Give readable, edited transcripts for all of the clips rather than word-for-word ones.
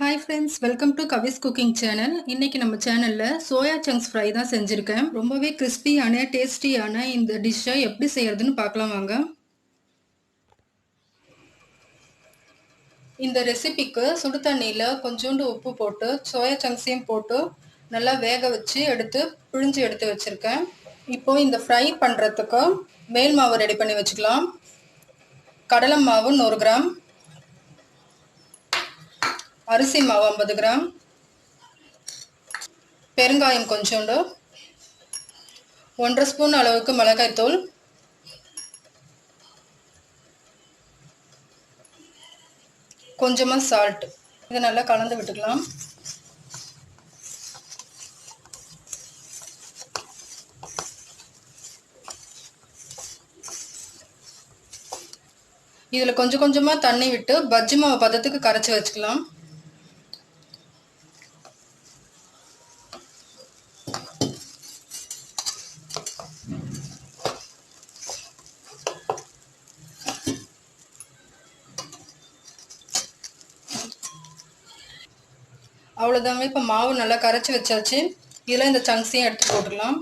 Hi friends, welcome to Kavi's cooking channel. இன்னைக்கு நம்ம சேனல்ல சோயா சங்க்ஸ் ஃப்ரை தான் செஞ்சிருக்கேன். ரொம்பவே கிறிஸ்பியான டேஸ்டியான இந்த டிஷ்ஷை எப்படி செய்யறதுன்னு பார்க்கலாம் வாங்க. இந்த ரெசிபிக்கு சுடு தண்ணியில கொஞ்சோண்டு உப்பு போட்டு சோயா சங்க்ஸையும் போட்டு நல்லா வேக வச்சு பிழிஞ்சு எடுத்து வச்சிருக்கேன். இப்போ இந்த ஃப்ரை பண்றதுக்கு மேல் மாவு ரெடி பண்ணி வச்சுக்கலாம். கடலை மாவு 100 கிராம், அரிசி மாவு 50 கிராம், பெருங்காயம் கொஞ்சோண்டு, 1.5 ஸ்பூன் அளவுக்கு மிளகாய் தூள், கொஞ்சமா சால்ட். இதை நல்லா கலந்து விட்டுக்கலாம். இதுல கொஞ்சம் கொஞ்சமா தண்ணி விட்டு பஜ்ஜி மாவு பதத்துக்கு கரைச்சி வச்சுக்கலாம். அவ்வளோதாங்க. இப்போ மாவு நல்லா கரைச்சி வச்சாச்சு. இதில் இந்த சங்க்ஸையும் எடுத்து போட்டுடலாம்.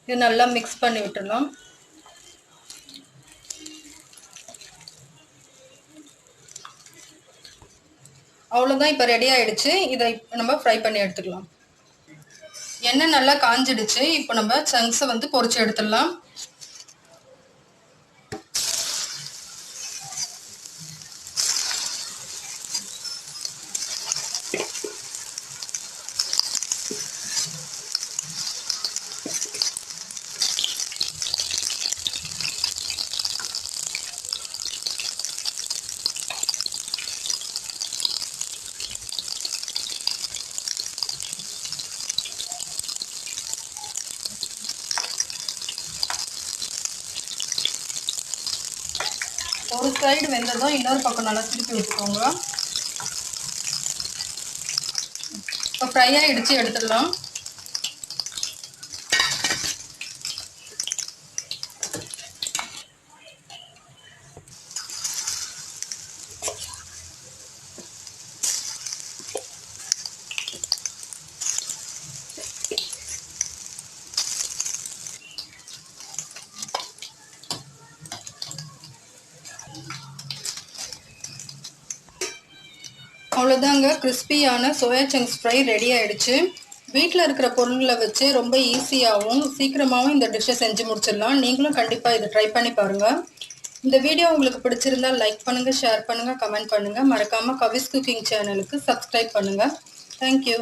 இது நல்லா மிக்ஸ் பண்ணி விட்டுடலாம். அவ்வளோதான், இப்போ ரெடி ஆயிடுச்சு. இதை நம்ம ஃப்ரை பண்ணி எடுத்துக்கலாம். எண்ணெய் நல்லா காஞ்சிடுச்சு. இப்போ நம்ம சங்க்ஸை பொரிச்சு எடுத்துடலாம். ஒரு சைடு வெந்ததும் இன்னொரு பக்கம் நல்லா திருப்பி விட்டுக்கோங்க. இப்போ ஃப்ரை ஆகிடுச்சு, எடுத்துடலாம். அவ்வளோதாங்க, கிறிஸ்பியான சோயா சங்க்ஸ் ஃப்ரை ரெடி ஆயிடுச்சு. வீட்டில் இருக்கிற பொருள்களை வச்சு ரொம்ப ஈஸியாகவும் சீக்கிரமாகவும் இந்த டிஷ்ஷை செஞ்சு முடிச்சிடலாம். நீங்களும் கண்டிப்பாக இதை ட்ரை பண்ணி பாருங்கள். இந்த வீடியோ உங்களுக்கு பிடிச்சிருந்தா லைக் பண்ணுங்கள், ஷேர் பண்ணுங்கள், கமெண்ட் பண்ணுங்கள். மறக்காமல் கவிஸ் குக்கிங் சேனலுக்கு சப்ஸ்கிரைப் பண்ணுங்கள். தேங்க்யூ.